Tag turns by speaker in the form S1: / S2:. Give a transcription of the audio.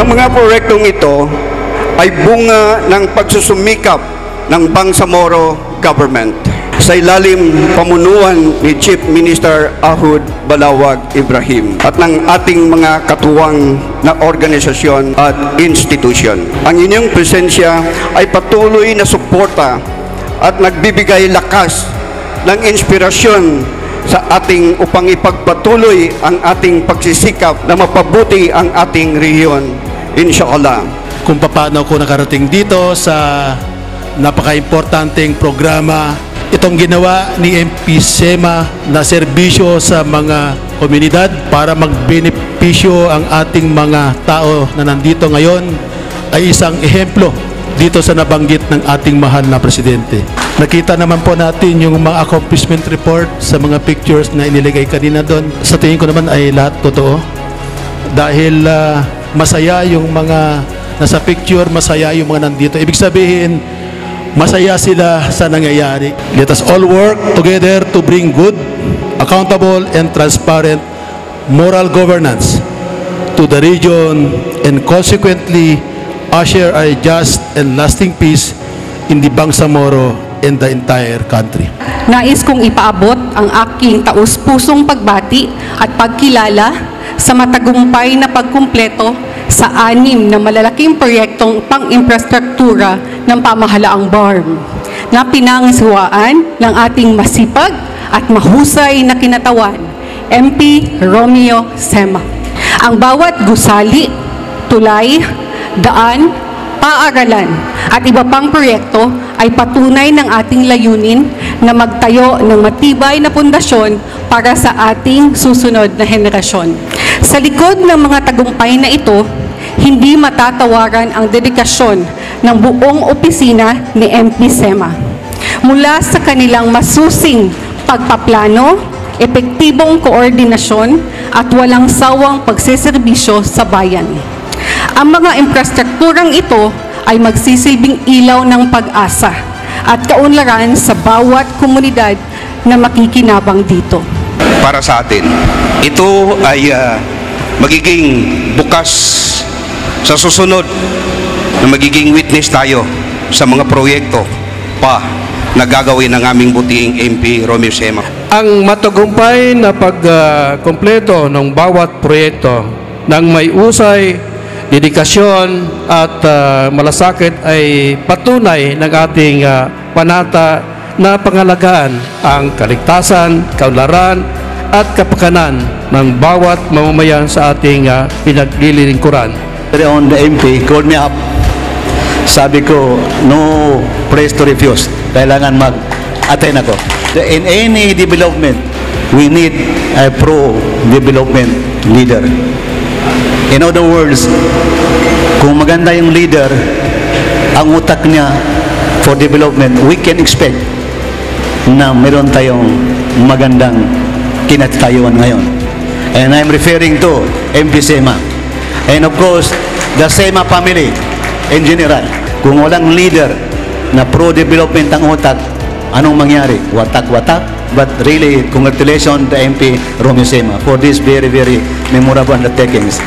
S1: Ang mga proyektong ito ay bunga ng pagsusumikap ng Bangsamoro government sa ilalim pamunuan ni Chief Minister Ahud Balawag Ibrahim at ng ating mga katuwang na organisasyon at institusyon. Ang inyong presensya ay patuloy na suporta at nagbibigay lakas ng inspirasyon sa ating upang ipagpatuloy ang ating pagsisikap na mapabuti ang ating rehiyon. Inshallah.
S2: Kung paano ako nakarating dito sa napaka-importanteng programa, itong ginawa ni MP Sema na serbisyo sa mga komunidad para magbenepisyo ang ating mga tao na nandito ngayon ay isang ehemplo dito sa nabanggit ng ating mahal na presidente. Nakita naman po natin yung mga accomplishment report sa mga pictures na iniligay kanina doon. Sa tingin ko naman ay lahat totoo. Dahil masaya yung mga nasa picture, masaya yung mga nandito. Ibig sabihin, masaya sila sa nangyayari. Let us all work together to bring good, accountable, and transparent moral governance to the region and consequently usher a just and lasting peace in the Bangsamoro and the entire country.
S3: Nais kong ipaabot ang aking taus-pusong pagbati at pagkilala sa matagumpay na pagkumpleto sa 6 na malalaking proyektong pang-infrastruktura ng pamahalaang BARM na pinangasiwaan ng ating masipag at mahusay na kinatawan, MP Romeo Sema. Ang bawat gusali, tulay, daan, paaralan at iba pang proyekto ay patunay ng ating layunin na magtayo ng matibay na pundasyon para sa ating susunod na henerasyon. Sa likod ng mga tagumpay na ito, hindi matatawaran ang dedikasyon ng buong opisina ni MP Sema. Mula sa kanilang masusing pagpaplano, epektibong koordinasyon at walang sawang pagseserbisyo sa bayan. Ang mga infrastrukturang ito ay magsisilbing ilaw ng pag-asa at kaunlaran sa bawat komunidad na makikinabang dito.
S4: Para sa atin, ito ay magiging bukas sa susunod na magiging witness tayo sa mga proyekto pa na gagawin ng aming butiing MP Romeo Sema.
S5: Ang matagumpay na pagkumpleto ng bawat proyekto ng may usay, dedikasyon at malasakit ay patunay ng ating panata na pangalagaan ang kaligtasan, kaunlaran at kapakanan ng bawat mamamayan sa ating pinaglilingkuran.
S6: On the MP called me up. Sabi ko, no place to refuse. Kailangan mag-attend ako. In any development, we need a pro-development leader. In other words, kung maganda yung leader, ang utak niya for development, we can expect na meron tayong magandang kinatayuan ngayon. And I'm referring to MP Sema. And of course, the Sema family in general. Kung walang leader na pro-development ang utak, anong mangyari? Watak-watak. But really, congratulations to MP Romeo Sema for this very, very memorable undertakings.